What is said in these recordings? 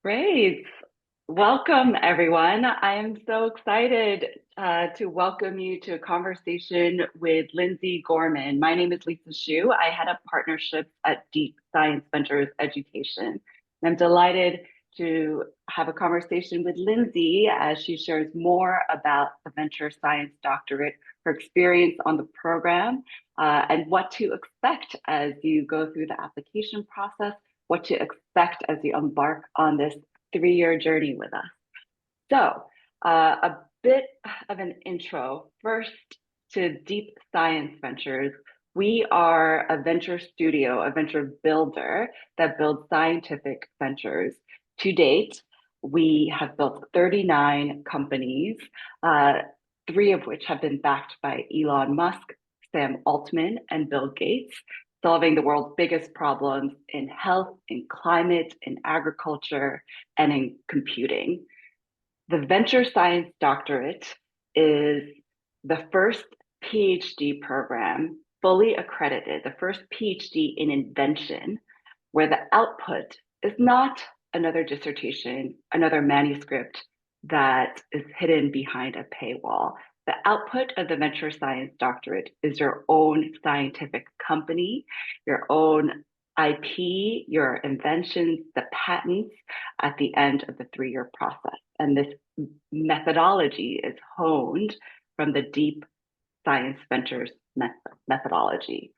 Great. Welcome, everyone. I am so excited to welcome you to a conversation with Lindsay Gorman. My name is Lisa Shu. I head up partnerships at Deep Science Ventures Education. And I'm delighted to have a conversation with Lindsay as she shares more about the Venture Science Doctorate, her experience on the program, and what to expect as you go through the application process, what to expect as you embark on this 3-year journey with us. So, a bit of an intro. First, to Deep Science Ventures. We are a venture studio, a venture builder that builds scientific ventures. To date, we have built 39 companies, uh, three of which have been backed by Elon Musk, Sam Altman, and Bill Gates, solving the world's biggest problems in health, in climate, in agriculture, and in computing. The Venture Science Doctorate is the first PhD program fully accredited, the first PhD in invention, where the output is not another dissertation, another manuscript that is hidden behind a paywall. The output of the Venture Science Doctorate is your own scientific company, your own IP, your inventions, the patents at the end of the 3-year process. And this methodology is honed from the Deep Science Ventures methodology.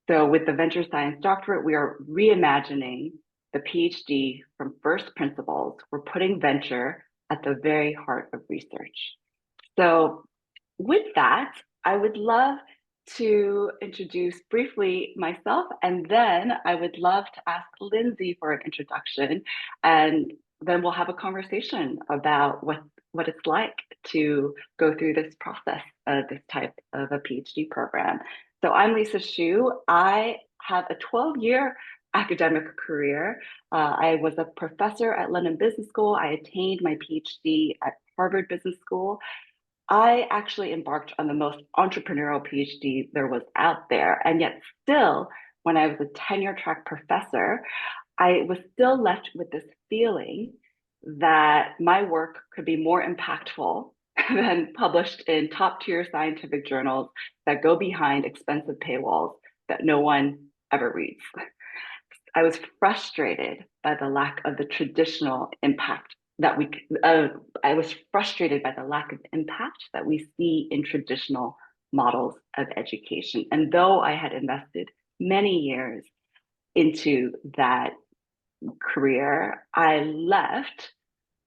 So with the Venture Science Doctorate, we are reimagining the PhD from first principles. We're putting venture at the very heart of research. So with that, I would love to introduce briefly myself, and then I would love to ask Lindsay for an introduction, and then we'll have a conversation about what it's like to go through this process of this type of a PhD program. So I'm Lisa Shu. I have a 12-year academic career. I was a professor at London Business School. I attained my PhD at Harvard Business School. I actually embarked on the most entrepreneurial PhD there was out there. And yet, still, when I was a tenure track professor, I was still left with this feeling that my work could be more impactful than published in top tier scientific journals that go behind expensive paywalls that no one ever reads. I was frustrated by the lack of the traditional impact that I was frustrated by the lack of impact that we see in traditional models of education. And though I had invested many years into that career, I left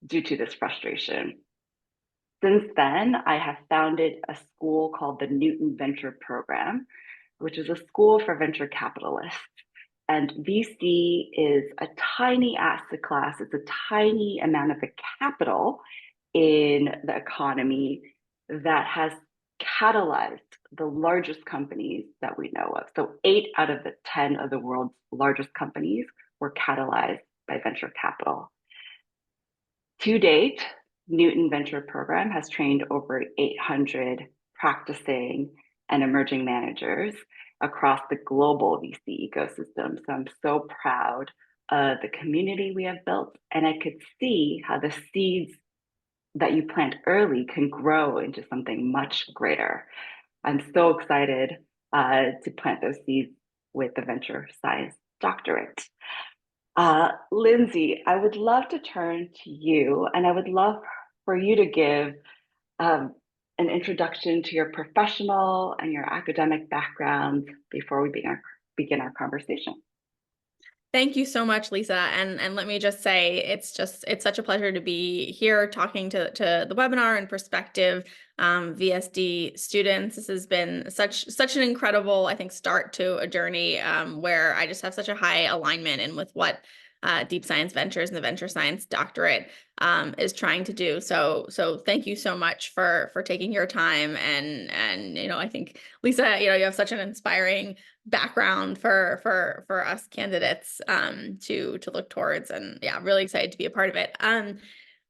due to this frustration. Since then, I have founded a school called the Newton Venture Program, which is a school for venture capitalists. And VC is a tiny asset class, it's a tiny amount of the capital in the economy that has catalyzed the largest companies that we know of. So 8 out of the 10 of the world's largest companies were catalyzed by venture capital. To date, Newton Venture Program has trained over 800 practicing and emerging managers across the global VC ecosystem. So I'm so proud of the community we have built, and I could see how the seeds that you plant early can grow into something much greater. I'm so excited to plant those seeds with the Venture Science Doctorate. Lindsay, I would love to turn to you, and I would love for you to give um, an introduction to your professional and your academic background before we begin our conversation. Thank you so much, Lisa. And let me just say, it's such a pleasure to be here talking to the webinar and prospective VSD students. This has been such an incredible, I think, start to a journey where I just have such a high alignment in with what Deep Science Ventures and the Venture Science Doctorate is trying to do. So thank you so much for taking your time. And I think, Lisa, you have such an inspiring background for us candidates to look towards, and yeah, really excited to be a part of it.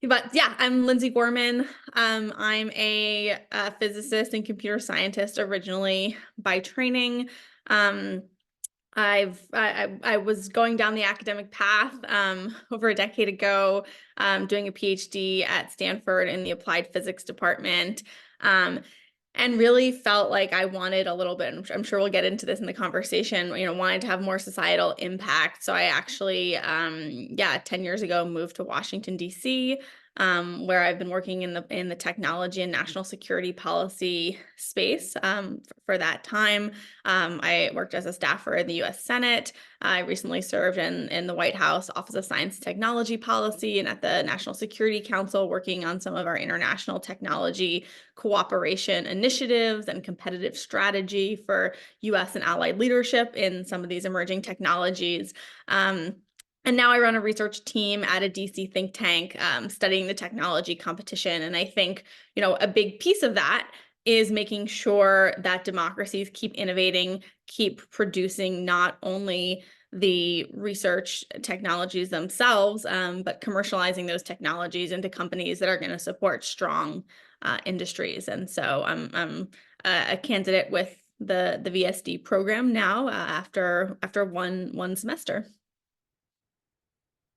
But yeah, I'm Lindsay Gorman. I'm a physicist and computer scientist originally by training. I was going down the academic path over a decade ago, doing a PhD at Stanford in the applied physics department, and really felt like I wanted a little bit. I'm sure we'll get into this in the conversation. Wanted to have more societal impact. So I actually, 10 years ago, moved to Washington D.C. Where I've been working in the technology and national security policy space for that time. I worked as a staffer in the U.S. Senate. I recently served in the White House Office of Science and Technology Policy and at the National Security Council, working on some of our international technology cooperation initiatives and competitive strategy for U.S. and allied leadership in some of these emerging technologies. And now I run a research team at a DC think tank studying the technology competition. And I think, a big piece of that is making sure that democracies keep innovating, keep producing not only the research technologies themselves, but commercializing those technologies into companies that are going to support strong industries. And so I'm a candidate with the VSD program now after one semester.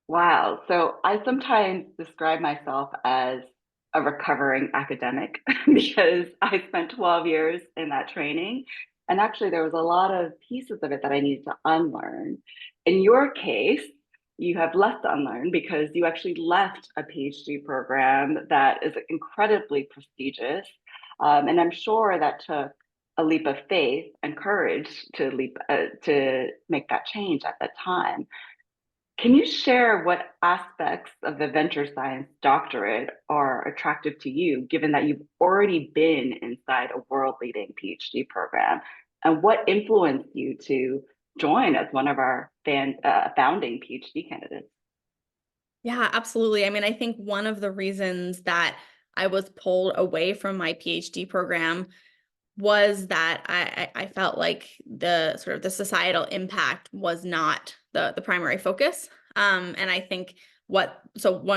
Wow. So I sometimes describe myself as a recovering academic because I spent 12 years in that training. And actually, there was a lot of pieces of it that I needed to unlearn. In your case, you have less to unlearn because you actually left a PhD program that is incredibly prestigious. And I'm sure that took a leap of faith and courage to make that change at that time. Can you share what aspects of the venture science doctorate are attractive to you, given that you've already been inside a world-leading PhD program? And what influenced you to join as one of our founding PhD candidates? Yeah, absolutely. I mean, I think one of the reasons that I was pulled away from my PhD program was that I felt like the sort of the societal impact was not the primary focus. And I think one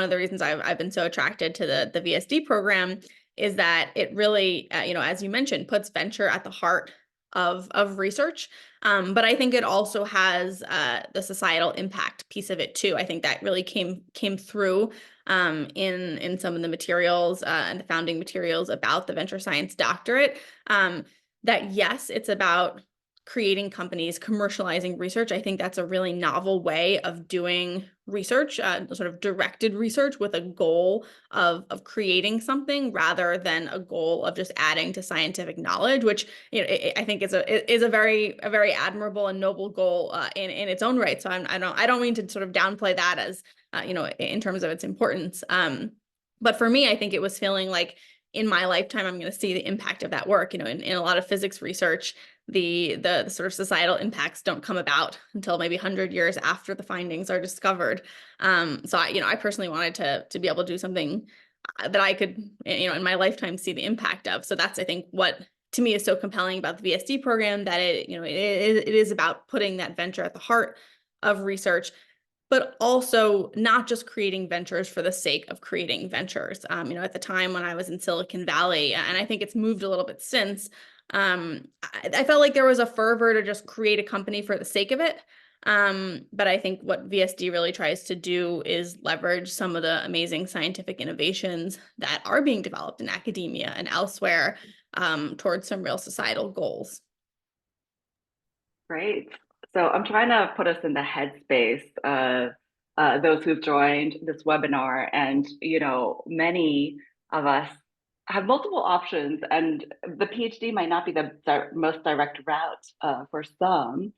of the reasons I've been so attracted to the VSD program is that it really, as you mentioned, puts venture at the heart of research. But I think it also has the societal impact piece of it too. I think that really came through in some of the materials and the founding materials about the venture science doctorate. That yes, it's about creating companies, commercializing research. I think that's a really novel way of doing research, sort of directed research with a goal of creating something rather than a goal of just adding to scientific knowledge, which I think is a very admirable and noble goal in its own right. So I don't mean to sort of downplay that as in terms of its importance. But for me, I think it was feeling like in my lifetime, I'm going to see the impact of that work. In a lot of physics research, the sort of societal impacts don't come about until maybe 100 years after the findings are discovered. So I personally wanted to be able to do something that I could, in my lifetime see the impact of. So that's, I think, what to me is so compelling about the VSD program, that it is about putting that venture at the heart of research, but also not just creating ventures for the sake of creating ventures. At the time when I was in Silicon Valley, and I think it's moved a little bit since, I felt like there was a fervor to just create a company for the sake of it. But I think what VSD really tries to do is leverage some of the amazing scientific innovations that are being developed in academia and elsewhere towards some real societal goals. Great. So I'm trying to put us in the headspace of those who've joined this webinar, and many of us have multiple options, and the PhD might not be the most direct route for some.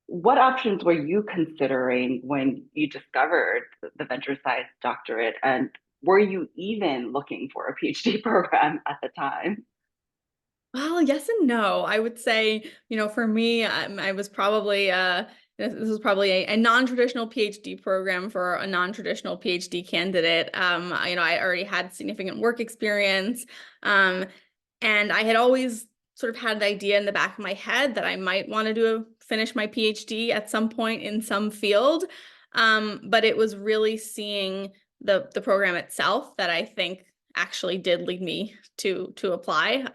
What options were you considering when you discovered the venture science doctorate, and were you even looking for a PhD program at the time? Well, yes and no. I would say, for me, I was probably this was probably a non-traditional PhD program for a non-traditional PhD candidate. I already had significant work experience, and I had always sort of had the idea in the back of my head that I might want to finish my PhD at some point in some field. But it was really seeing the program itself that I think actually did lead me to apply.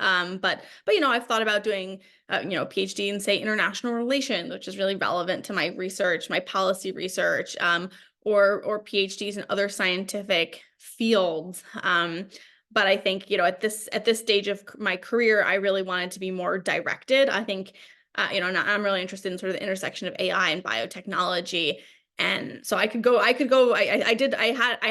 But I've thought about doing a PhD in, say, international relations, which is really relevant to my research, my policy research, or PhDs in other scientific fields. But I think, at this stage of my career, I really wanted to be more directed. I think, I'm really interested in sort of the intersection of AI and biotechnology. And so I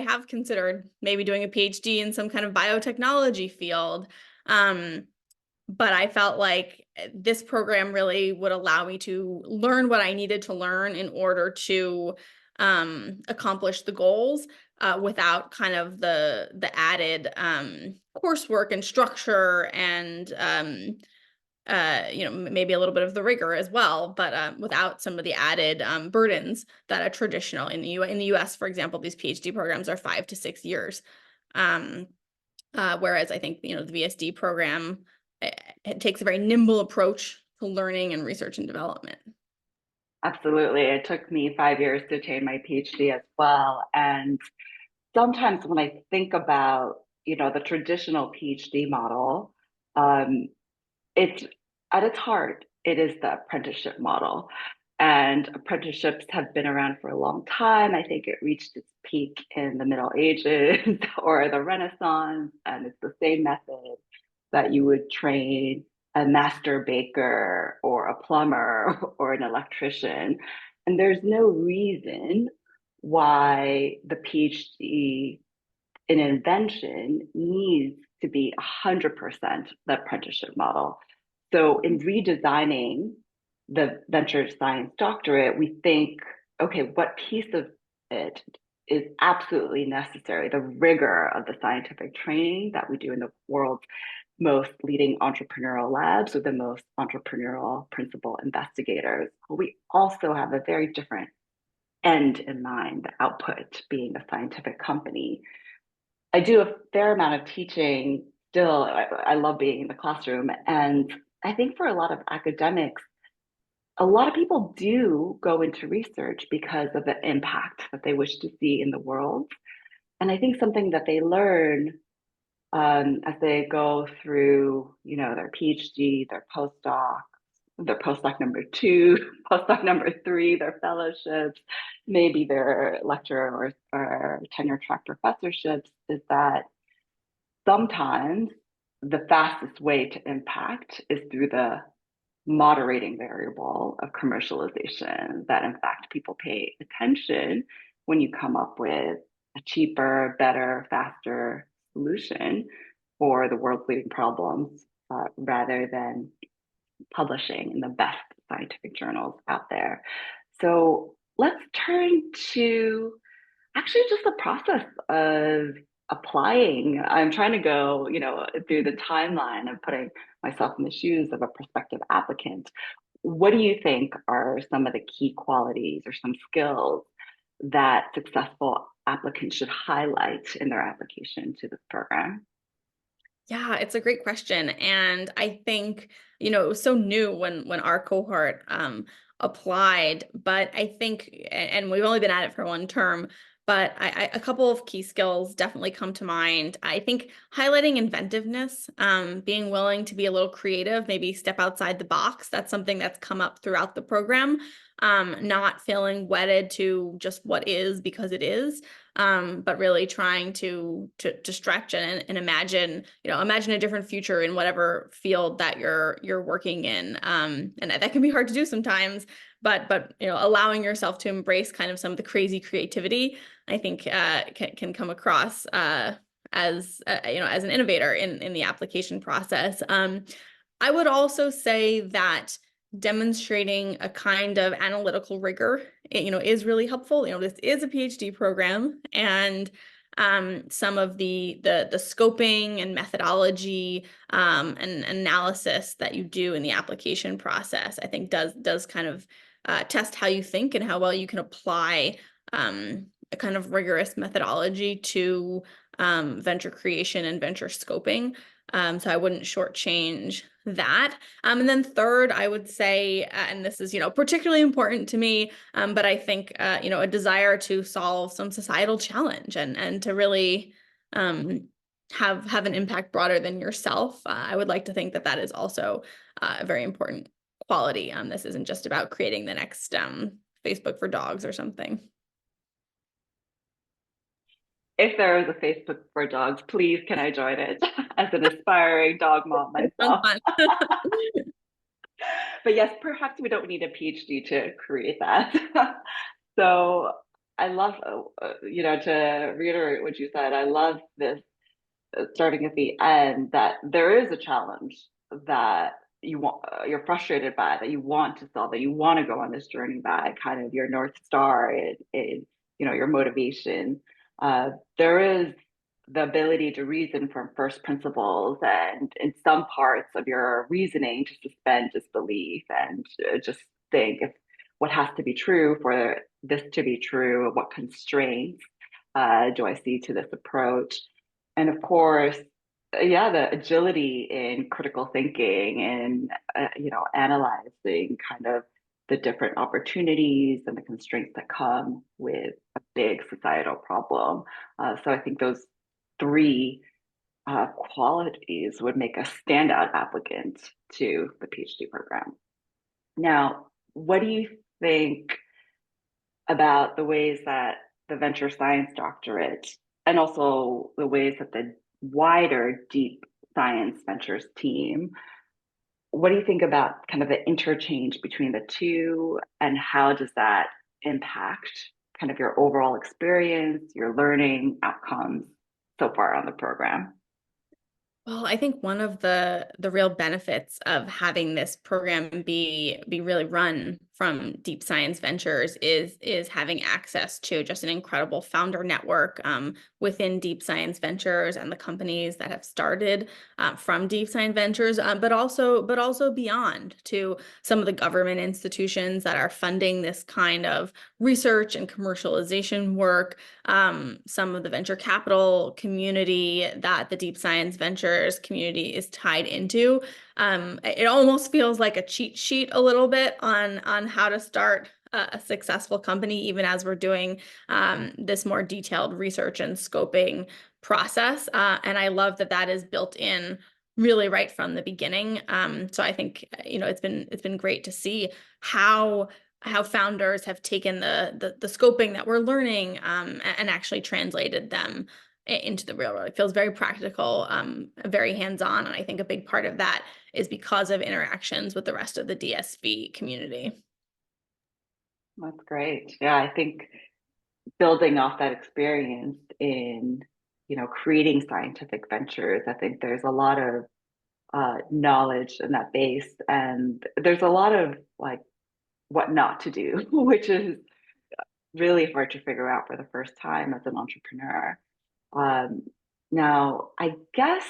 have considered maybe doing a PhD in some kind of biotechnology field. But I felt like this program really would allow me to learn what I needed to learn in order to accomplish the goals, without kind of the added coursework and structure and maybe a little bit of the rigor as well, but without some of the added burdens that are traditional in the US, for example. These PhD programs are 5 to 6 years. Whereas I think, the VSD program, it takes a very nimble approach to learning and research and development. Absolutely. It took me 5 years to attain my PhD as well. And sometimes when I think about, the traditional PhD model, um, it's at its heart, it is the apprenticeship model. And apprenticeships have been around for a long time. I think it reached its peak in the Middle Ages or the Renaissance, and it's the same method that you would train a master baker or a plumber or an electrician. And there's no reason why the PhD in invention needs to be 100% the apprenticeship model. So in redesigning the venture science doctorate, we think, okay, what piece of it is absolutely necessary? The rigor of the scientific training that we do in the world's most leading entrepreneurial labs with the most entrepreneurial principal investigators. We also have a very different end in mind, the output being a scientific company. I do a fair amount of teaching still. I love being in the classroom. And I think for a lot of academics, a lot of people do go into research because of the impact that they wish to see in the world. And I think something that they learn as they go through, their PhD, their postdoc number two, postdoc number three, their fellowships, maybe their lecture or tenure track professorships, is that sometimes the fastest way to impact is through the moderating variable of commercialization, that in fact people pay attention when you come up with a cheaper, better, faster solution for the world's leading problems, rather than publishing in the best scientific journals out there. So let's turn to actually just the process of applying. I'm trying to go, through the timeline of putting myself in the shoes of a prospective applicant. What do you think are some of the key qualities or some skills that successful applicants should highlight in their application to this program? Yeah, it's a great question. And I think, it was so new when our cohort applied, but I think, and we've only been at it for one term, but a couple of key skills definitely come to mind. I think highlighting inventiveness, being willing to be a little creative, maybe step outside the box. That's something that's come up throughout the program. Not feeling wedded to just what is because it is. But really trying to stretch and imagine, imagine a different future in whatever field that you're working in. And that can be hard to do sometimes, but allowing yourself to embrace kind of some of the crazy creativity, I think can come across as as an innovator in the application process. I would also say that demonstrating a kind of analytical rigor, is really helpful. This is a PhD program, and some of the scoping and methodology and analysis that you do in the application process, I think does kind of test how you think and how well you can apply a kind of rigorous methodology to venture creation and venture scoping. So I wouldn't shortchange that. And then third, I would say, and this is, particularly important to me, but I think, a desire to solve some societal challenge and to really have an impact broader than yourself. I would like to think that that is also a very important quality. This isn't just about creating the next Facebook for dogs or something. If there is a Facebook for dogs, please can I join it as an aspiring dog mom Sounds myself? fun. But yes, perhaps we don't need a PhD to create that. So I love, to reiterate what you said, I love this starting at the end that there is a challenge that you're frustrated by, that you want to solve, that you want to go on this journey by, kind of your North Star in your motivation. There is the ability to reason from first principles, and in some parts of your reasoning to suspend disbelief and just think if what has to be true for this to be true, what constraints do I see to this approach? And of course, yeah, the agility in critical thinking and analyzing kind of the different opportunities and the constraints that come with a big societal problem. So I think those three qualities would make a standout applicant to the PhD program. Now, what do you think about the ways that the venture science doctorate and also the ways that the wider deep science ventures team, what do you think about kind of the interchange between the two, and how does that impact kind of your overall experience, your learning outcomes so far on the program? Well, I think one of the real benefits of having this program be really run from Deep Science Ventures is having access to just an incredible founder network within Deep Science Ventures and the companies that have started from Deep Science Ventures, but also beyond, to some of the government institutions that are funding this kind of research and commercialization work, some of the venture capital community that the Deep Science Ventures community is tied into. It almost feels like a cheat sheet a little bit on how to start a successful company, even as we're doing this more detailed research and scoping process. And I love that that is built in really right from the beginning. So I think it's been great to see how founders have taken the scoping that we're learning and actually translated them into the real world. It feels very practical, very hands-on, and I think a big part of that is because of interactions with the rest of the DSV community. That's great. Yeah, I think building off that experience in, creating scientific ventures, I think there's a lot of knowledge in that base, and there's a lot of like what not to do, which is really hard to figure out for the first time as an entrepreneur. Um, Now, I guess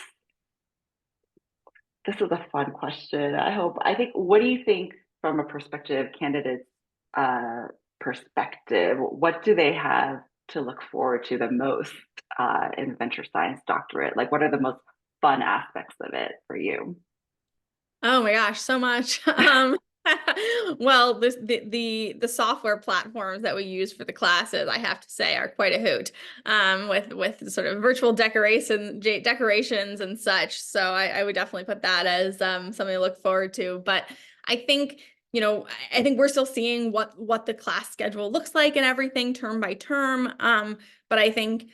this is a fun question. I think, what do you think from a prospective candidate's perspective? What do they have to look forward to the most in venture science doctorate? Like, what are the most fun aspects of it for you? Oh my gosh, so much. Well, the software platforms that we use for the classes, I have to say, are quite a hoot. With sort of virtual decorations and such. So I would definitely put that as something to look forward to. But I think, I think we're still seeing what the class schedule looks like and everything term by term. But I think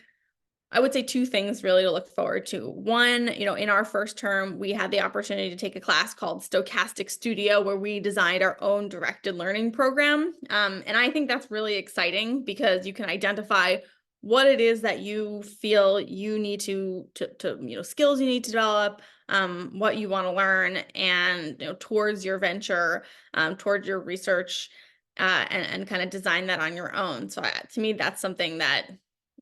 I would say two things really to look forward to. One, in our first term, we had the opportunity to take a class called Stochastic Studio, where we designed our own directed learning program. And I think that's really exciting because you can identify what it is that you feel you need to skills you need to develop, what you want to learn, and towards your venture, towards your research, and kind of design that on your own. So to me, that's something that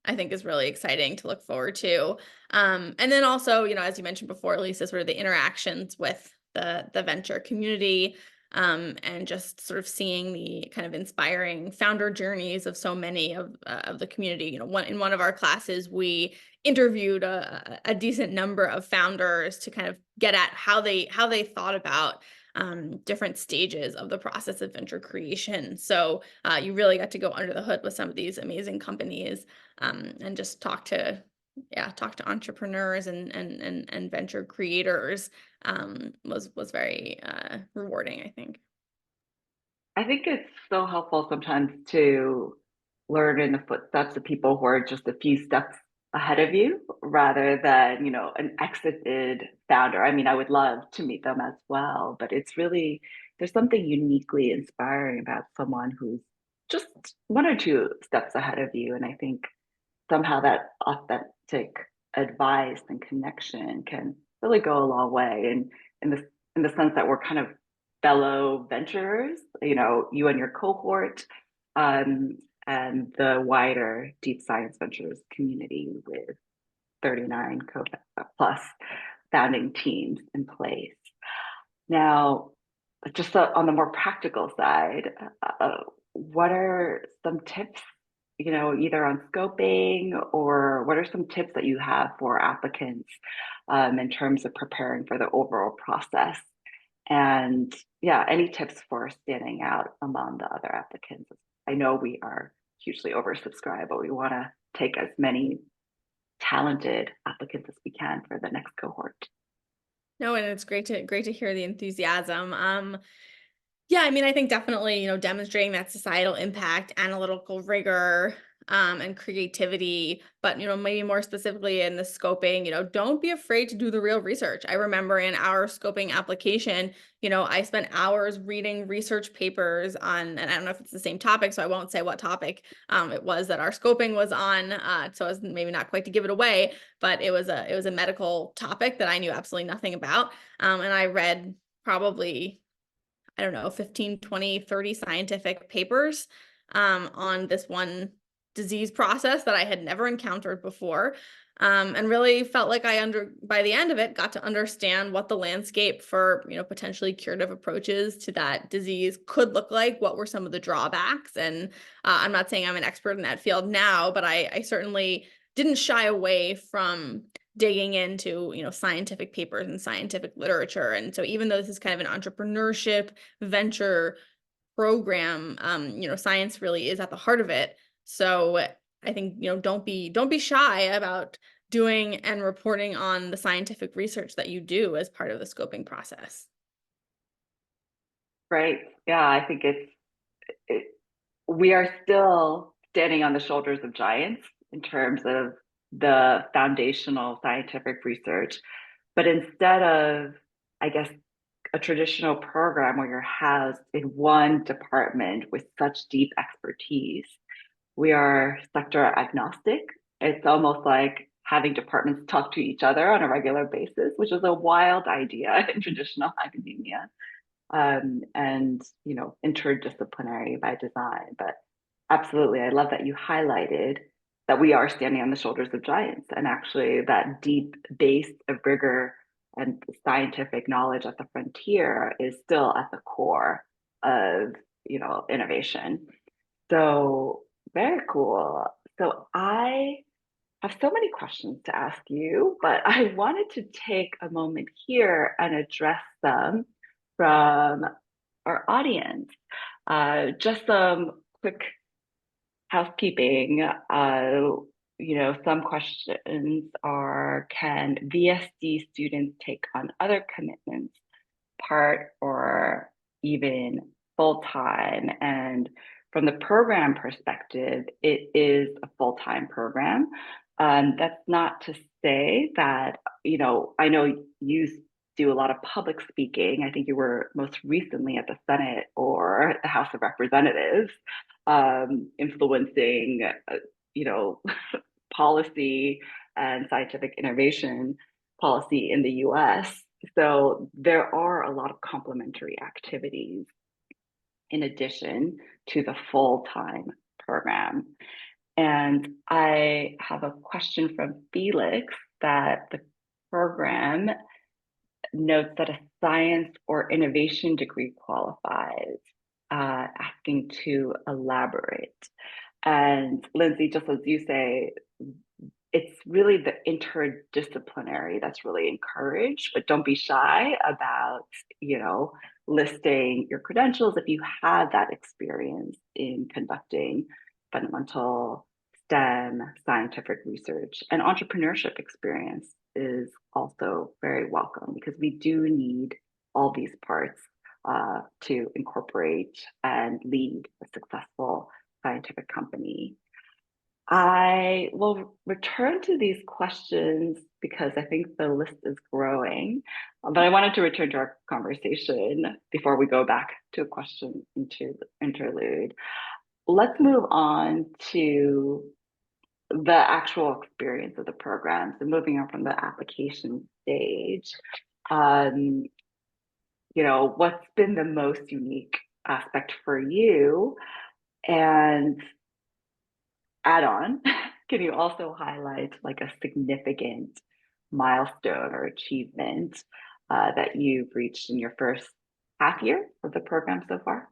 I think is really exciting to look forward to. And then also, as you mentioned before, Lisa, sort of the interactions with the venture community, and just sort of seeing the kind of inspiring founder journeys of so many of the community. In one of our classes, we interviewed a decent number of founders to kind of get at how they thought about different stages of the process of venture creation. So you really got to go under the hood with some of these amazing companies, and just talk to yeah, talk to entrepreneurs and venture creators was very rewarding, I think. I think it's so helpful sometimes to learn in the footsteps of people who are just a few steps ahead of you rather than, an exited founder. I mean, I would love to meet them as well, but it's really, there's something uniquely inspiring about someone who's just one or two steps ahead of you. And I think somehow that authentic advice and connection can really go a long way. And in the sense that we're kind of fellow venturers, you and your cohort, um, and the wider deep science ventures community with 39 plus founding teams in place. Now, just on the more practical side, what are some tips, either on scoping, or what are some tips that you have for applicants in terms of preparing for the overall process? And yeah, any tips for standing out among the other applicants? I know we are hugely oversubscribed, but we want to take as many talented applicants as we can for the next cohort. No, and it's great to hear the enthusiasm. Yeah, I mean, I think definitely, demonstrating that societal impact, analytical rigor, and creativity, but, maybe more specifically in the scoping, don't be afraid to do the real research. I remember in our scoping application, I spent hours reading research papers on, and I don't know if it's the same topic, so I won't say what topic it was that our scoping was on, so as maybe not quite to give it away, but it was a medical topic that I knew absolutely nothing about, and I read probably, I don't know, 15, 20, 30 scientific papers on this one disease process that I had never encountered before. And really felt like by the end of it, got to understand what the landscape for, potentially curative approaches to that disease could look like. What were some of the drawbacks? And I'm not saying I'm an expert in that field now, but I certainly didn't shy away from digging into, scientific papers and scientific literature. And so even though this is kind of an entrepreneurship venture program, science really is at the heart of it. So I think, don't be shy about doing and reporting on the scientific research that you do as part of the scoping process. Right. Yeah, I think it, we are still standing on the shoulders of giants in terms of the foundational scientific research. But instead of, I guess, a traditional program where you're housed in one department with such deep expertise, we are sector agnostic. It's almost like having departments talk to each other on a regular basis, which is a wild idea in traditional academia, and interdisciplinary by design. But absolutely, I love that you highlighted that we are standing on the shoulders of giants, and actually that deep base of rigor and scientific knowledge at the frontier is still at the core of innovation. So very cool. So I have so many questions to ask you, but I wanted to take a moment here and address them from our audience. Just some quick housekeeping. Some questions are, can VSD students take on other commitments, part or even full time? And from the program perspective, it is a full time program. That's not to say that, I know you do a lot of public speaking. I think you were most recently at the Senate or the House of Representatives, influencing, you know, policy and scientific innovation policy in the US. So there are a lot of complementary activities in addition to the full-time program. And I have a question from Felix that the program notes that a science or innovation degree qualifies, asking to elaborate. And Lindsay, just as you say, it's really the interdisciplinary that's really encouraged, but don't be shy about, listing your credentials if you have that experience in conducting fundamental STEM, scientific research, and entrepreneurship experience is also very welcome because we do need all these parts to incorporate and lead a successful scientific company. I will return to these questions because I think the list is growing, but I wanted to return to our conversation before we go back to a question into the interlude. Let's move on to the actual experience of the program. So moving on from the application stage, um, what's been the most unique aspect for you? And add on, can you also highlight like a significant milestone or achievement that you've reached in your first half year of the program so far?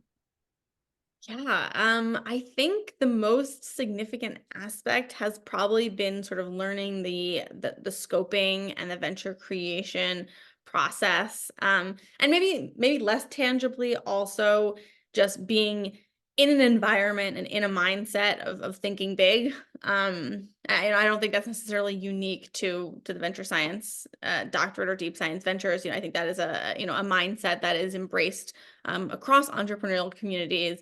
Yeah, I think the most significant aspect has probably been sort of learning the scoping and the venture creation process. And maybe less tangibly also just being in an environment and in a mindset of thinking big. I don't think that's necessarily unique to the venture science doctorate or deep science ventures. I think that is a mindset that is embraced across entrepreneurial communities.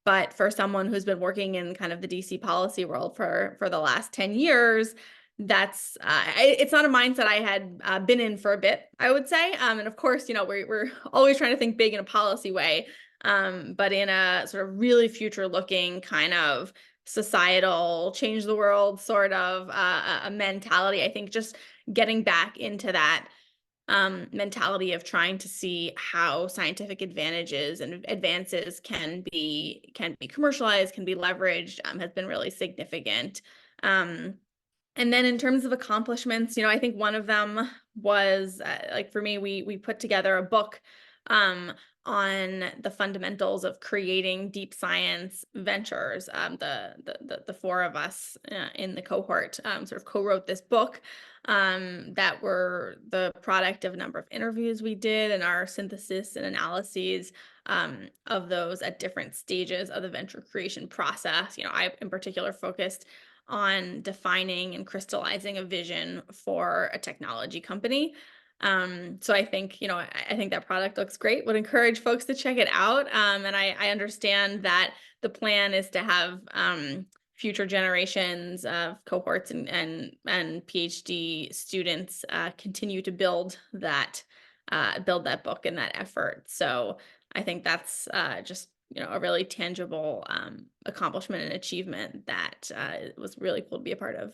But for someone who's been working in kind of the DC policy world for the last 10 years, that's it's not a mindset I had been in for a bit, I would say. And of course, we're always trying to think big in a policy way, but in a sort of really future looking kind of societal change the world sort of a mentality. I think just getting back into that mentality of trying to see how scientific advantages and advances can be commercialized, can be leveraged, has been really significant. And then in terms of accomplishments, I think one of them was like for me, we put together a book on the fundamentals of creating deep science ventures. The four of us in the cohort sort of co-wrote this book that were the product of a number of interviews we did and our synthesis and analyses of those at different stages of the venture creation process. I in particular focused on defining and crystallizing a vision for a technology company. So I think, I think that product looks great. Would encourage folks to check it out. And I understand that the plan is to have future generations of cohorts and PhD students continue to build that book and that effort. So I think that's just a really tangible accomplishment and achievement that was really cool to be a part of.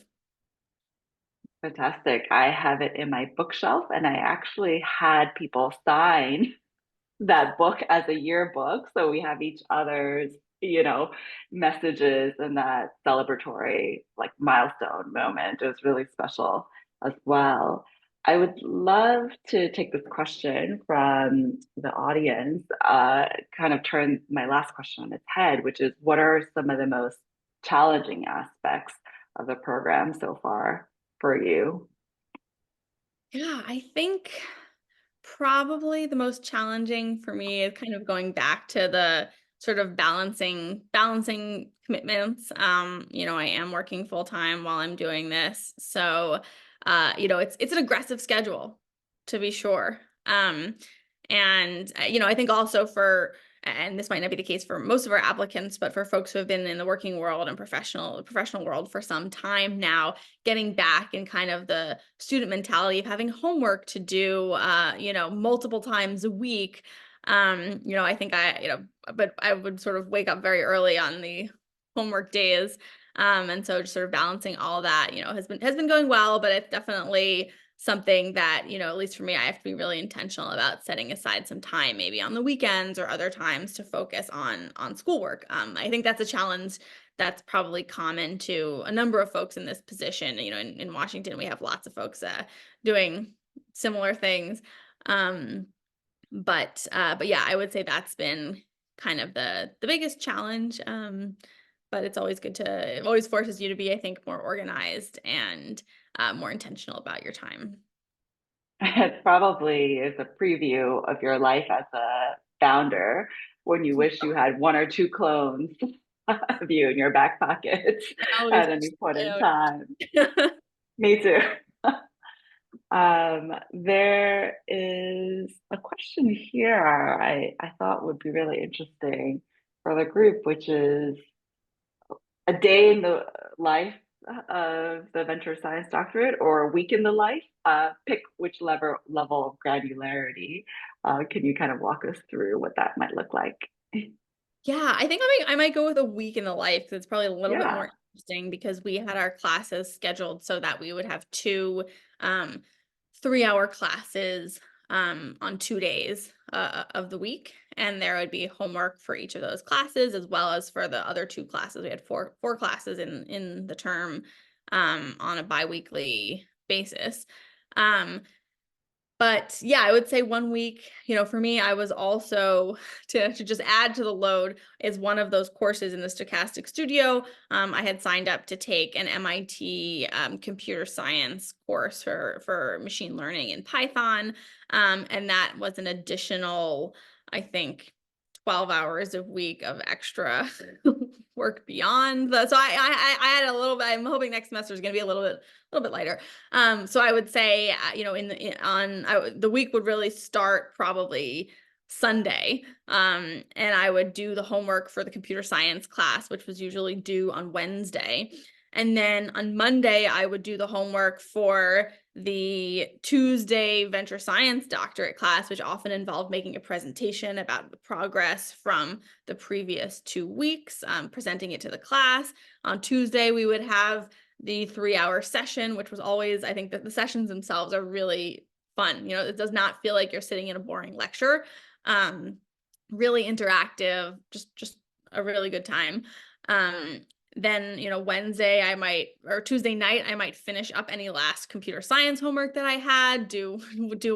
Fantastic. I have it in my bookshelf, and I actually had people sign that book as a yearbook. So we have each other's, messages and that celebratory, like milestone moment. It was really special as well. I would love to take this question from the audience, kind of turn my last question on its head, which is what are some of the most challenging aspects of the program so far for you? Yeah, I think probably the most challenging for me is kind of going back to the sort of balancing commitments. I am working full time while I'm doing this. So, it's an aggressive schedule to be sure. And I think also and this might not be the case for most of our applicants, but for folks who have been in the working world and professional world for some time now, getting back in kind of the student mentality of having homework to do, multiple times a week. I think but I would sort of wake up very early on the homework days. And so just sort of balancing all that, has been going well, but it's definitely something that, at least for me, I have to be really intentional about setting aside some time, maybe on the weekends or other times to focus on schoolwork. I think that's a challenge that's probably common to a number of folks in this position. In Washington, we have lots of folks doing similar things. But yeah, I would say that's been kind of the biggest challenge. But it's always it always forces you to be, I think, more organized and more intentional about your time. It probably is a preview of your life as a founder when you wish you had one or two clones. of you in your back pocket I always at any point in wish time. I Me too. There is a question here I thought would be really interesting for the group, which is a day in the life of the venture science doctorate or a week in the life. Pick which level of granularity. Can you kind of walk us through what that might look like? Yeah, I think I might go with a week in the life because it's probably a little bit Yeah. more interesting because we had our classes scheduled so that we would have two 3-hour classes on 2 days of the week, and there would be homework for each of those classes as well as for the other two classes. We had four classes in the term on a biweekly basis. Um, but yeah, I would say 1 week, for me, I was also to just add to the load is one of those courses in the Stochastic Studio. I had signed up to take an MIT computer science course for machine learning in Python. And that was an additional, I think, 12 hours a week of extra work beyond the, so I had a little bit. I'm hoping next semester is going to be a little bit lighter. So I would say, the week would really start probably Sunday. And I would do the homework for the computer science class, which was usually due on Wednesday. And then on Monday, I would do the homework for the Tuesday venture science doctorate class, which often involved making a presentation about the progress from the previous 2 weeks, presenting it to the class. On Tuesday, we would have the 3-hour session, which was always, I think that the sessions themselves are really fun. It does not feel like you're sitting in a boring lecture. Really interactive, just a really good time. Then, Wednesday or Tuesday night, I might finish up any last computer science homework that I had, do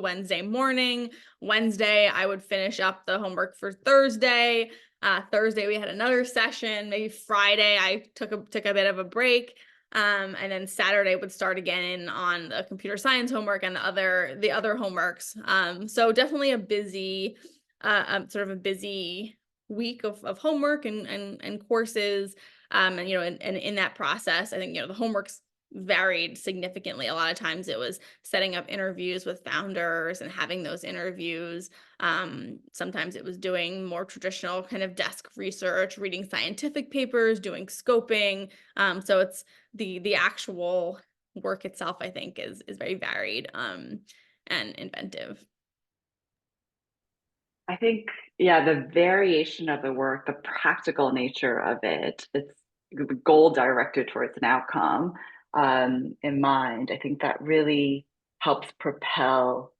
Wednesday morning. Wednesday, I would finish up the homework for Thursday. Thursday, we had another session. Maybe Friday, I took a bit of a break. And then Saturday would start again on the computer science homework and the other homeworks. So definitely a busy, sort of a busy week of homework and courses. And in that process, I think the homeworks varied significantly. A lot of times it was setting up interviews with founders and having those interviews. Sometimes it was doing more traditional kind of desk research, reading scientific papers, doing scoping. So it's the actual work itself, I think, is very varied and inventive. I think, yeah, the variation of the work, the practical nature of it, it's the goal directed towards an outcome in mind. I think that really helps propel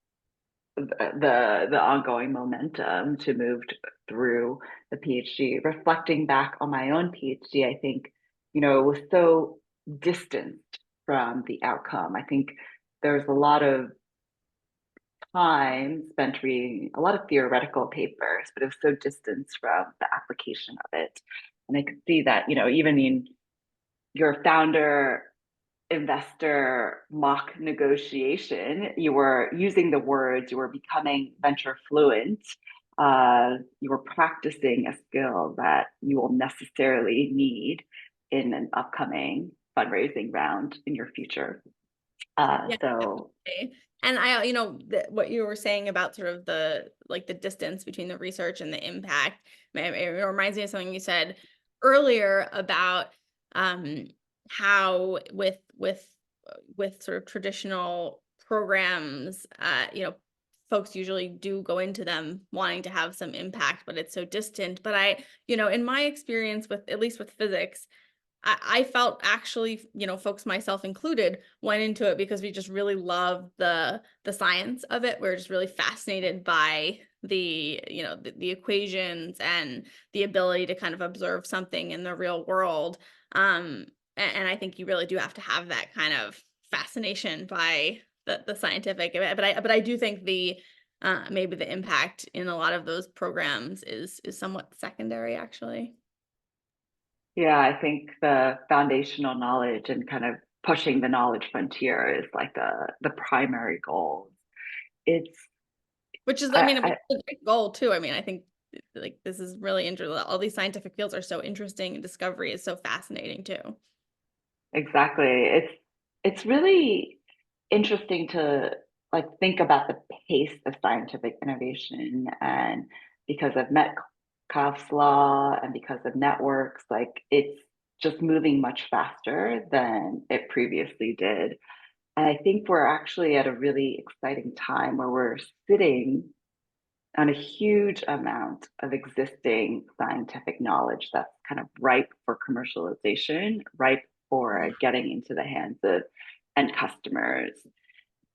the ongoing momentum to move through the PhD. Reflecting back on my own PhD, I think, it was so distanced from the outcome. I think there's a lot of time spent reading a lot of theoretical papers, but it was so distanced from the application of it. And I could see that, even in your founder investor mock negotiation, you were using the words, you were becoming venture fluent, you were practicing a skill that you will necessarily need in an upcoming fundraising round in your future. Yeah, So definitely. And what you were saying about sort of the distance between the research and the impact, it reminds me of something you said earlier about how with sort of traditional programs, folks usually do go into them wanting to have some impact, but it's so distant. But in my experience with, at least with physics, I felt actually, folks, myself included, went into it because we just really love the science of it. We're just really fascinated by the equations and the ability to kind of observe something in the real world. And I think you really do have to have that kind of fascination by the scientific. But I do think maybe the impact in a lot of those programs is somewhat secondary, actually. yeah, I think the foundational knowledge and kind of pushing the knowledge frontier is like the primary goal. It's Which is, I I, mean, I a great goal too. I mean, I think like this is really interesting. All these scientific fields are so interesting, and discovery is so fascinating too. Exactly. It's really interesting to like think about the pace of scientific innovation, and because of Metcalfe's law and because of networks, like it's just moving much faster than it previously did. And I think we're actually at a really exciting time where we're sitting on a huge amount of existing scientific knowledge that's kind of ripe for commercialization, ripe for getting into the hands of end customers.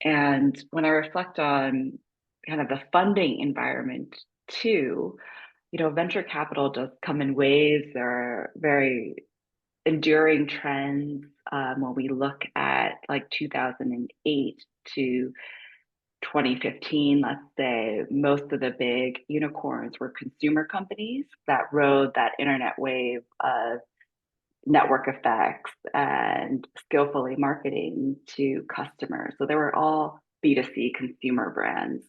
And when I reflect on kind of the funding environment too, venture capital does come in waves. There are very enduring trends. When we look at like 2008 to 2015, let's say, most of the big unicorns were consumer companies that rode that internet wave of network effects and skillfully marketing to customers. So they were all B2C consumer brands.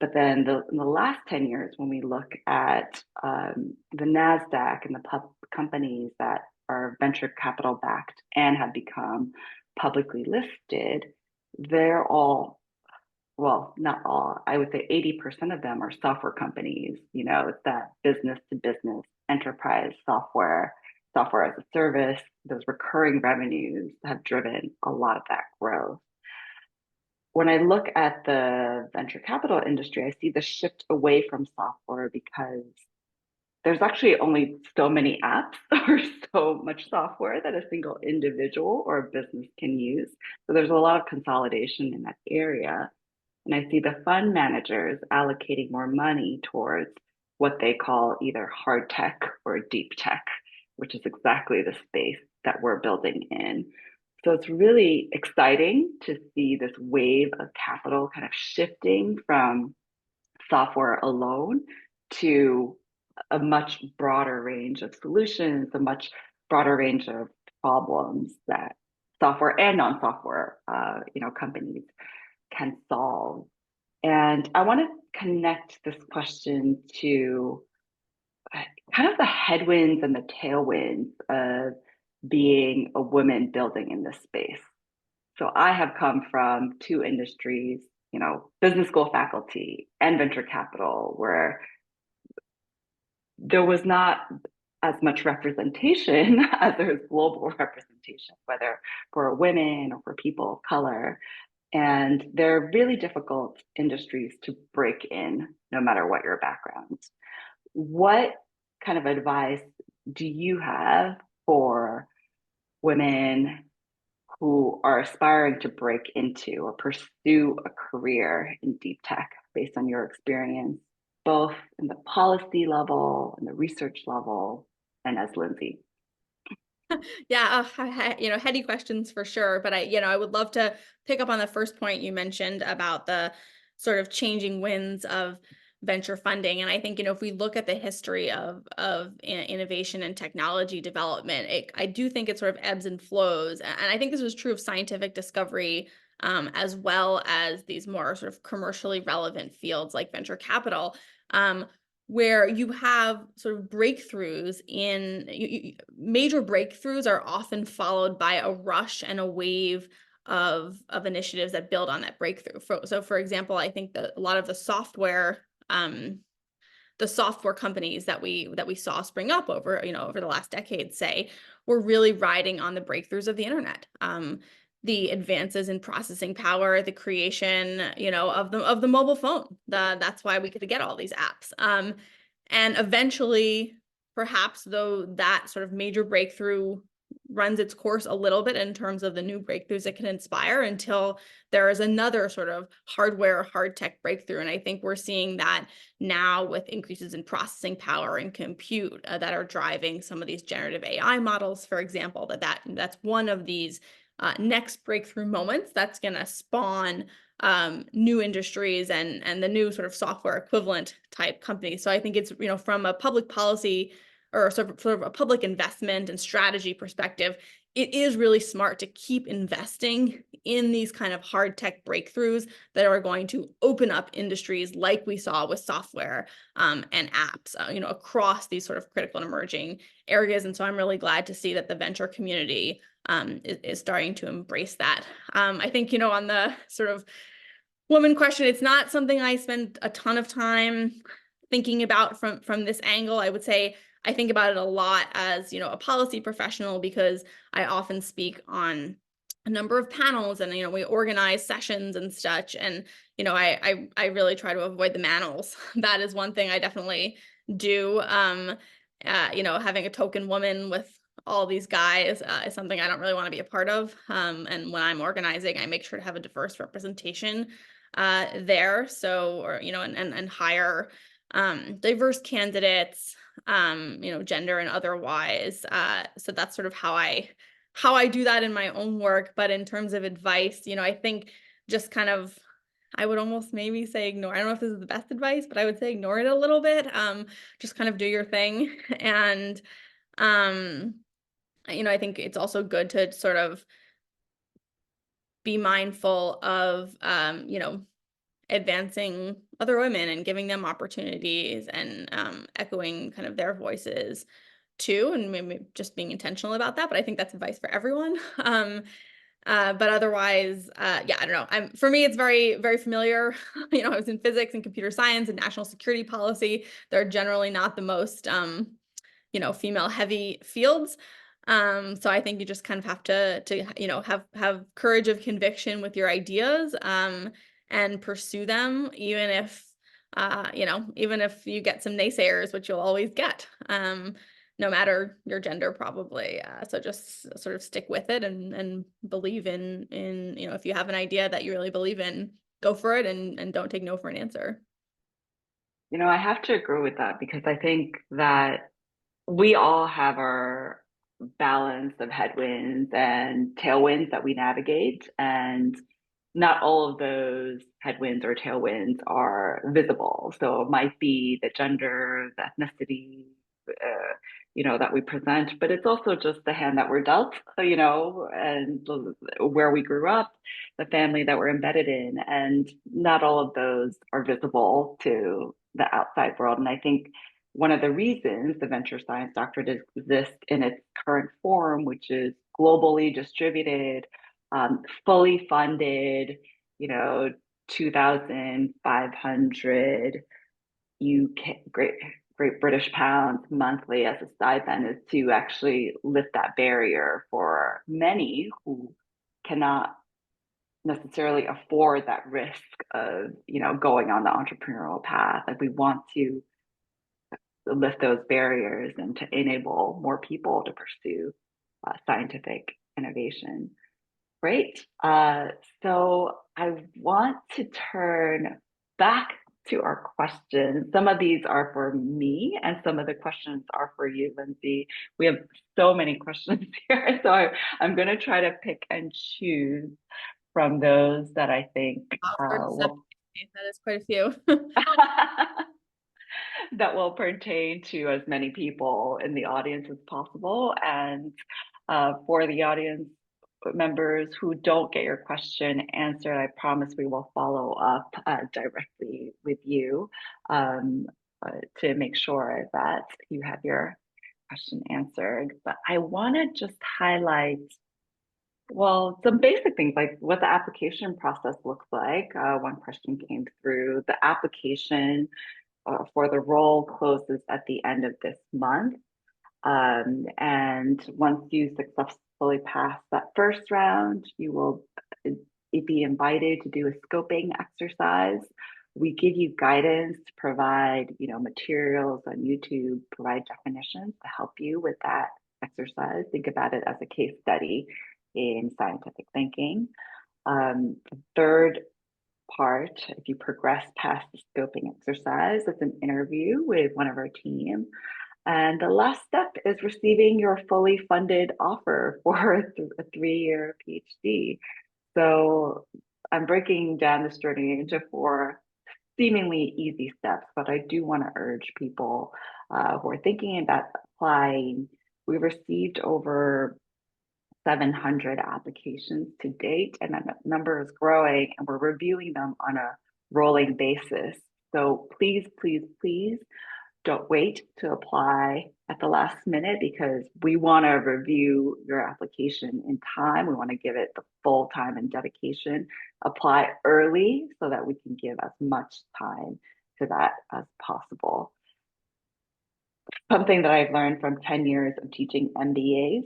But then in the last 10 years, when we look at the NASDAQ and the companies that are venture capital backed and have become publicly listed, they're all, well, not all, I would say 80% of them are software companies. It's that business to business enterprise software, software as a service. Those recurring revenues have driven a lot of that growth. When I look at the venture capital industry, I see the shift away from software because there's actually only so many apps or so much software that a single individual or a business can use. So there's a lot of consolidation in that area. And I see the fund managers allocating more money towards what they call either hard tech or deep tech, which is exactly the space that we're building in. So it's really exciting to see this wave of capital kind of shifting from software alone to a much broader range of solutions, a much broader range of problems that software and non-software, companies can solve. And I want to connect this question to kind of the headwinds and the tailwinds of being a woman building in this space. So I have come from two industries, business school faculty and venture capital, where there was not as much representation as there is global representation, whether for women or for people of color. And they're really difficult industries to break in, no matter what your background. What kind of advice do you have for women who are aspiring to break into or pursue a career in deep tech based on your experience, both in the policy level and the research level, and as Lindsay? Yeah, heady questions for sure. But I would love to pick up on the first point you mentioned about the sort of changing winds of venture funding. And I think, if we look at the history of innovation and technology development, I do think it sort of ebbs and flows. And I think this was true of scientific discovery, as well as these more sort of commercially relevant fields like venture capital. Where you have sort of breakthroughs major breakthroughs are often followed by a rush and a wave of initiatives that build on that breakthrough. So for example, I think that a lot of the software companies that we saw spring up over the last decade, say, were really riding on the breakthroughs of the internet. The advances in processing power, the creation, of the mobile phone. That's why we could get all these apps. And eventually, perhaps though, that sort of major breakthrough runs its course a little bit in terms of the new breakthroughs it can inspire, until there is another sort of hardware, hard tech breakthrough. And I think we're seeing that now with increases in processing power and compute that are driving some of these generative AI models, for example, that's one of these next breakthrough moments that's going to spawn new industries and the new sort of software equivalent type companies. So I think it's, from a public policy or sort of a public investment and strategy perspective, it is really smart to keep investing in these kind of hard tech breakthroughs that are going to open up industries like we saw with software and apps, across these sort of critical and emerging areas. And so I'm really glad to see that the venture community is starting to embrace that. I think, on the sort of woman question, it's not something I spend a ton of time thinking about from this angle. I would say I think about it a lot as, a policy professional, because I often speak on a number of panels, and, we organize sessions and such. And, I really try to avoid the manels. That is one thing I definitely do. Having a token woman with all these guys is something I don't really want to be a part of. And when I'm organizing, I make sure to have a diverse representation there. So, and hire diverse candidates, gender and otherwise. So that's sort of how I do that in my own work. But in terms of advice, I think just kind of, I would almost maybe say ignore. I don't know if this is the best advice, but I would say ignore it a little bit. Just kind of do your thing. And, I think it's also good to sort of be mindful of, advancing other women and giving them opportunities, and echoing kind of their voices too, and maybe just being intentional about that. But I think that's advice for everyone. But otherwise, yeah, I don't know. For me, it's very, very familiar. I was in physics and computer science and national security policy. They're generally not the most, female heavy fields. So I think you just kind of have to have courage of conviction with your ideas, and pursue them, even if you get some naysayers, which you'll always get, no matter your gender, probably. So just sort of stick with it, and believe in, if you have an idea that you really believe in, go for it, and don't take no for an answer. I have to agree with that because I think that we all have our balance of headwinds and tailwinds that we navigate, and not all of those headwinds or tailwinds are visible. So it might be the gender, the ethnicity, that we present, but it's also just the hand that we're dealt, and where we grew up, the family that we're embedded in, and not all of those are visible to the outside world. And I think one of the reasons the venture science doctorate exists in its current form, which is globally distributed, fully funded, 2,500 UK Great British pounds monthly as a stipend, is to actually lift that barrier for many who cannot necessarily afford that risk of, going on the entrepreneurial path. Like, we want to lift those barriers and to enable more people to pursue scientific innovation. Great. So I want to turn back to our questions. Some of these are for me, and some of the questions are for you, Lindsay. We have so many questions here, so I'm going to try to pick and choose from those that I think will That is quite a few. that will pertain to as many people in the audience as possible. And for the audience members who don't get your question answered, I promise we will follow up directly with you to make sure that you have your question answered. But I want to just highlight, well, some basic things like what the application process looks like. One question came through. The application for the role closes at the end of this month. And once you successfully pass that first round, you will be invited to do a scoping exercise. We give you guidance to provide, materials on YouTube, provide definitions to help you with that exercise. Think about it as a case study in scientific thinking. The third part, if you progress past the scoping exercise, it's an interview with one of our team. And the last step is receiving your fully funded offer for a 3-year PhD. So I'm breaking down this journey into 4 seemingly easy steps, but I do want to urge people who are thinking about applying. We received over 700 applications to date, and that number is growing, and we're reviewing them on a rolling basis. So please, please, please don't wait to apply at the last minute because we want to review your application in time. We want to give it the full time and dedication. Apply early so that we can give as much time to that as possible. Something that I've learned from 10 years of teaching MBAs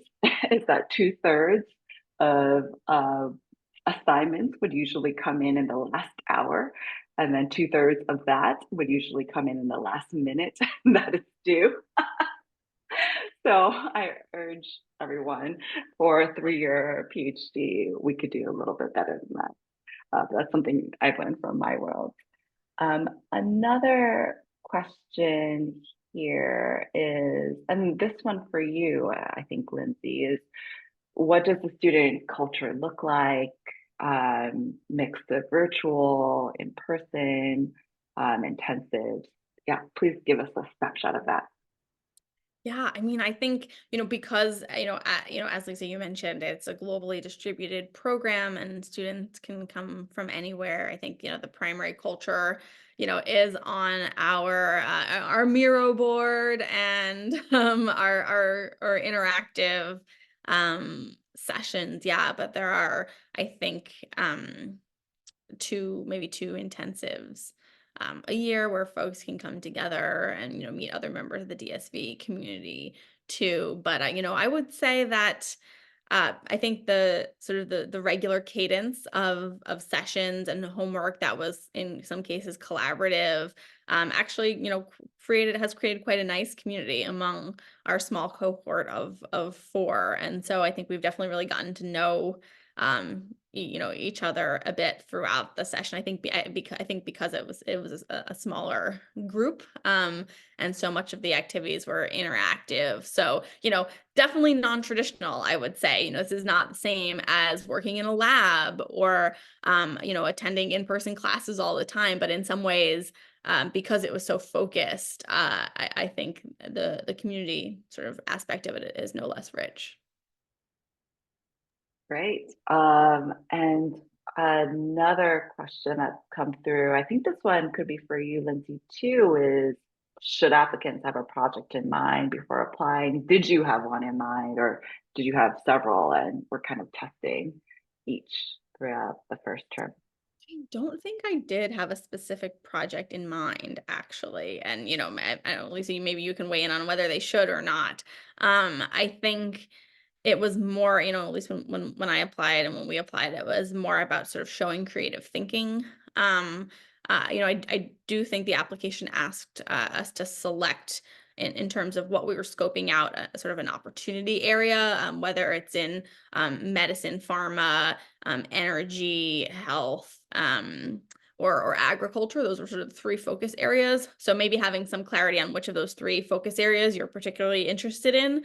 is that 2/3 of assignments would usually come in the last hour. And then 2/3 of that would usually come in the last minute that it's due. So I urge everyone for a 3-year PhD, we could do a little bit better than that. That's something I've learned from my world. Another question here is, and this one for you, I think, Lindsay, is what does the student culture look like? Mix of virtual, in person, intensive. Yeah, please give us a snapshot of that. Yeah, I mean, I think, because, as Lisa, you mentioned, it's a globally distributed program and students can come from anywhere. I think, the primary culture, is on our Miro board and our interactive sessions. Yeah, but there are, I think, maybe two intensives a year where folks can come together and meet other members of the DSV community too. But I would say that I think the sort of the regular cadence of sessions and homework that was in some cases collaborative actually has created quite a nice community among our small cohort of 4. And so I think we've definitely really gotten to know each other a bit throughout the session. I think because it was a smaller group, and so much of the activities were interactive. So definitely non-traditional, I would say. This is not the same as working in a lab or attending in-person classes all the time, but in some ways, because it was so focused, I think the community sort of aspect of it is no less rich. Great. And another question that's come through, I think this one could be for you, Lindsay, too, is should applicants have a project in mind before applying? Did you have one in mind, or did you have several and we're kind of testing each throughout the first term? I don't think I did have a specific project in mind, actually. And, I don't, Lisa, maybe you can weigh in on whether they should or not. I think it was more, at least when I applied and when we applied, it was more about sort of showing creative thinking. I do think the application asked us to select in terms of what we were scoping out, sort of an opportunity area, whether it's in medicine, pharma, energy, health, or agriculture. Those were sort of the 3 focus areas. So maybe having some clarity on which of those 3 focus areas you're particularly interested in.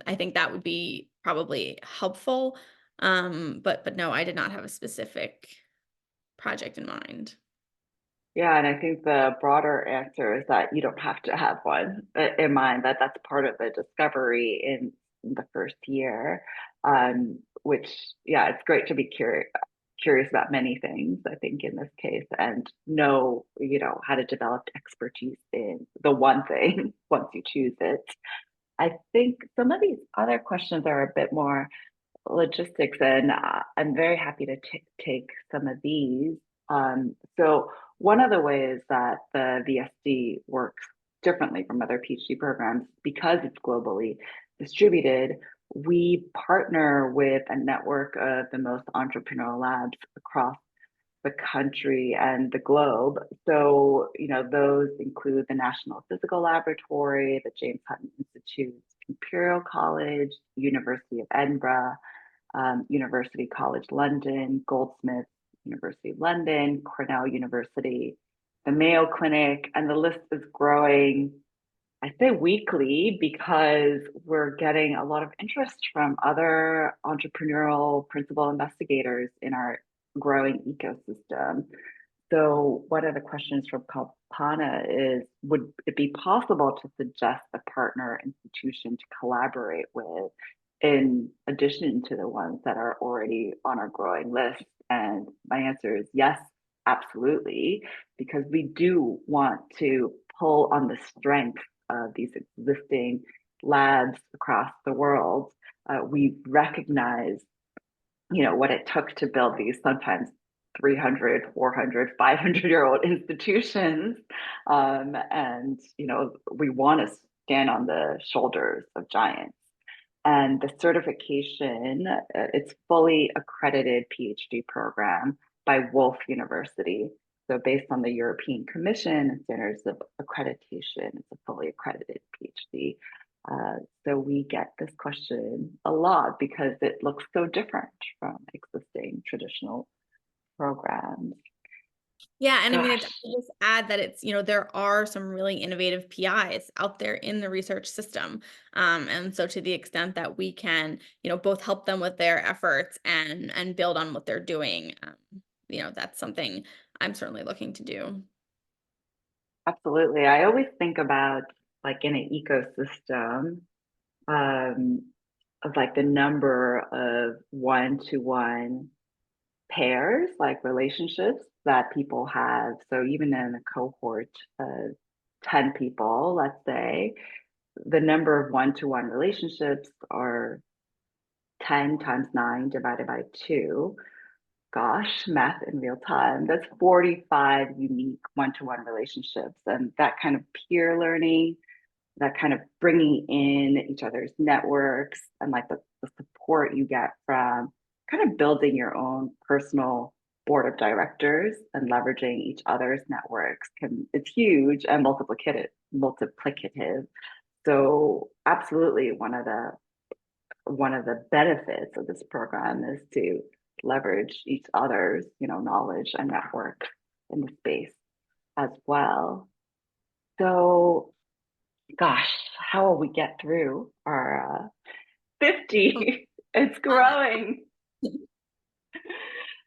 I think that would be probably helpful. But no, I did not have a specific project in mind. Yeah, and I think the broader answer is that you don't have to have one in mind, that that's part of the discovery in the first year. Which, yeah, it's great to be curious about many things, I think, in this case, and know, how to develop expertise in the one thing once you choose it. I think some of these other questions are a bit more logistics, and I'm very happy to take some of these. So one of the ways that the VSD works differently from other PhD programs, because it's globally distributed, we partner with a network of the most entrepreneurial labs across the country and the globe. So, those include the National Physical Laboratory, the James Hutton Institute, Imperial College, University of Edinburgh, University College London, Goldsmiths, University of London, Cornell University, the Mayo Clinic, and the list is growing, I say weekly, because we're getting a lot of interest from other entrepreneurial principal investigators in our growing ecosystem. So one of the questions from Kalpana is, would it be possible to suggest a partner institution to collaborate with in addition to the ones that are already on our growing list? And my answer is yes, absolutely, because we do want to pull on the strength of these existing labs across the world. We recognize what it took to build these sometimes 300, 400, 500-year-old institutions. And we want to stand on the shoulders of giants. And the certification, it's fully accredited PhD program by Wolf University. So based on the European Commission and standards of accreditation, it's a fully accredited PhD. So we get this question a lot because it looks so different from existing traditional programs. Yeah, and I mean, Gosh, I'll just add that it's, there are some really innovative PIs out there in the research system. And so to the extent that we can, both help them with their efforts and build on what they're doing, that's something I'm certainly looking to do. absolutely. I always think about like in an ecosystem, um, of like the number of one-to-one pairs, like relationships that people have. So even in a cohort of 10 people, let's say, the number of one-to-one relationships are 10 times 9 divided by 2. Gosh, math in real time. That's 45 unique one-to-one relationships. And that kind of peer learning, that kind of bringing in each other's networks and like the support you get from kind of building your own personal board of directors and leveraging each other's networks it's huge and multiplicative. So absolutely one of the benefits of this program is to leverage each other's knowledge and network in the space as well. So gosh, how will we get through our 50? It's growing.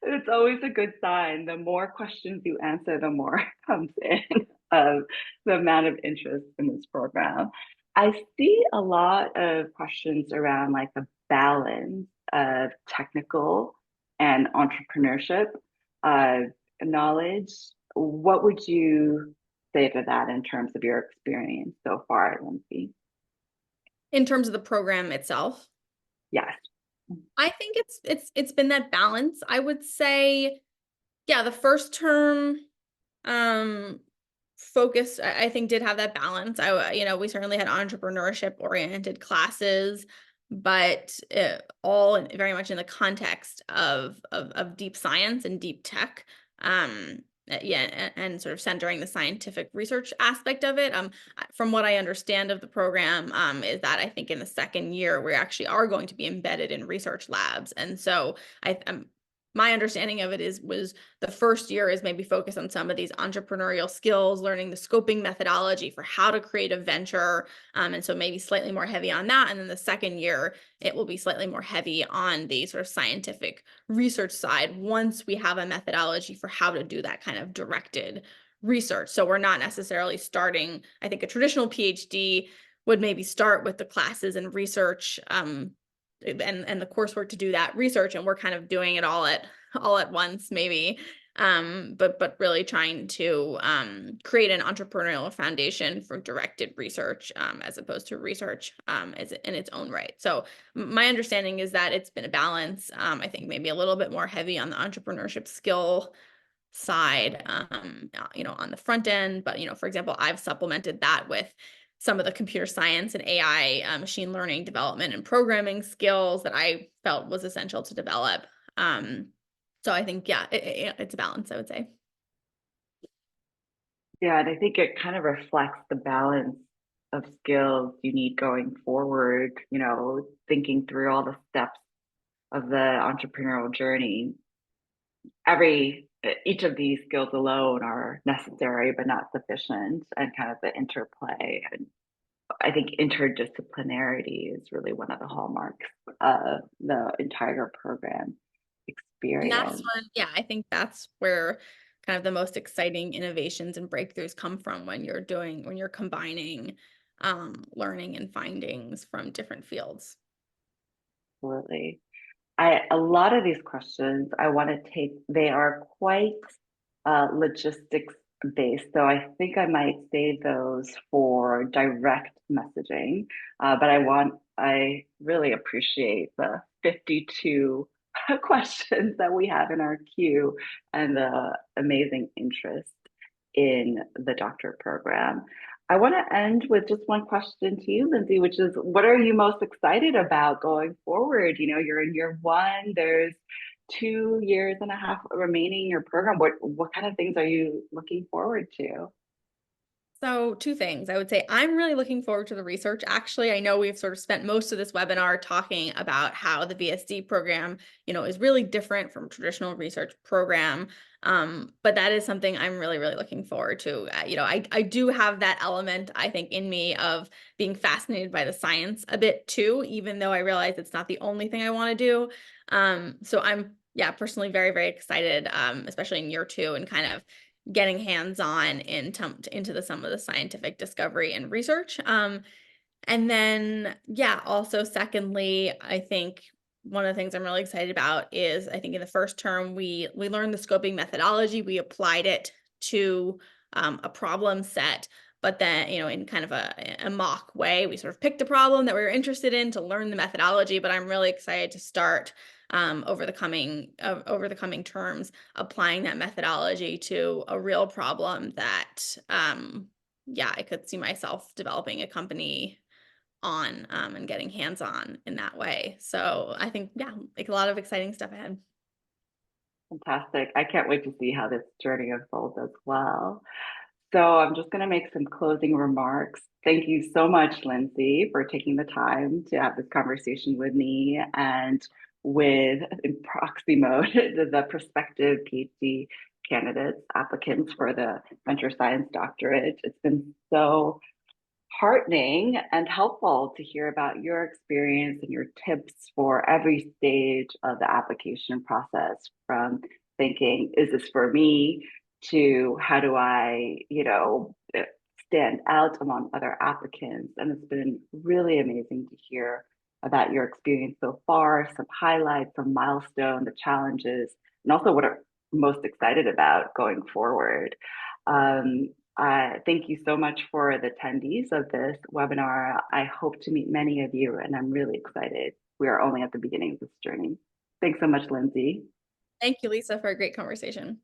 It's always a good sign. The more questions you answer, the more comes in of the amount of interest in this program. I see a lot of questions around like the balance of technical and entrepreneurship uh, knowledge. What would you say to that in terms of your experience so far, Lindsay? In terms of the program itself, Yes. I think it's been that balance. I would say, yeah, the first term focus I think did have that balance. We certainly had entrepreneurship oriented classes, but all very much in the context of deep science and deep tech. Yeah, and sort of centering the scientific research aspect of it. From what I understand of the program, is that I think in the second year we actually are going to be embedded in research labs, and so my understanding of it was the first year is maybe focused on some of these entrepreneurial skills, learning the scoping methodology for how to create a venture. And so maybe slightly more heavy on that. And then the second year, it will be slightly more heavy on the sort of scientific research side once we have a methodology for how to do that kind of directed research. So we're not necessarily starting, I think a traditional PhD would maybe start with the classes and research, and the coursework to do that research, and we're kind of doing it all at once maybe, but really trying to create an entrepreneurial foundation for directed research, as opposed to research as in its own right. So my understanding is that it's been a balance. I think maybe a little bit more heavy on the entrepreneurship skill side, on the front end, but for example, I've supplemented that with some of the computer science and AI, machine learning development and programming skills that I felt was essential to develop. So I think, yeah, it's a balance, I would say. Yeah, and I think it kind of reflects the balance of skills you need going forward, thinking through all the steps of the entrepreneurial journey. Each of these skills alone are necessary but not sufficient, and kind of the interplay. And I think interdisciplinarity is really one of the hallmarks of the entire program And that's experience. when, yeah, I think that's where kind of the most exciting innovations and breakthroughs come from when you're combining learning and findings from different fields. Absolutely. A lot of these questions I want to take, they are quite logistics based. So I think I might save those for direct messaging. But I really appreciate the 52 questions that we have in our queue and the amazing interest in the doctorate program. I want to end with just one question to you, Lindsay, which is what are you most excited about going forward? You know, you're in year one, there's 2 years and a half remaining in your program. What kind of things are you looking forward to? So two things. I would say I'm really looking forward to the research. Actually, I know we've sort of spent most of this webinar talking about how the VSD program, is really different from traditional research program. But that is something I'm really, really looking forward to. I do have that element, I think, in me of being fascinated by the science a bit too, even though I realize it's not the only thing I want to do. So I'm, yeah, personally very, very excited, especially in year two and kind of getting hands-on into some of the scientific discovery and research. And then, yeah, also secondly, I think one of the things I'm really excited about is I think in the first term, we learned the scoping methodology, we applied it to a problem set, but then, in kind of a mock way, we sort of picked a problem that we were interested in to learn the methodology, but I'm really excited to start over the coming terms, applying that methodology to a real problem that, yeah, I could see myself developing a company on and getting hands-on in that way. So I think, yeah, like a lot of exciting stuff ahead. Fantastic. I can't wait to see how this journey unfolds as well. So I'm just going to make some closing remarks. Thank you so much, Lindsay, for taking the time to have this conversation with me and with, in proxy mode, the prospective PhD candidates, applicants for the Venture Science Doctorate. It's been so heartening and helpful to hear about your experience and your tips for every stage of the application process, from thinking, is this for me, to how do I, stand out among other applicants. And it's been really amazing to hear about your experience so far, some highlights, some milestone, the challenges, and also what I'm most excited about going forward. Um, Thank you so much for the attendees of this webinar. I hope to meet many of you, and I'm really excited. We are only at the beginning of this journey. Thanks so much, Lindsay. Thank you, Lisa, for a great conversation.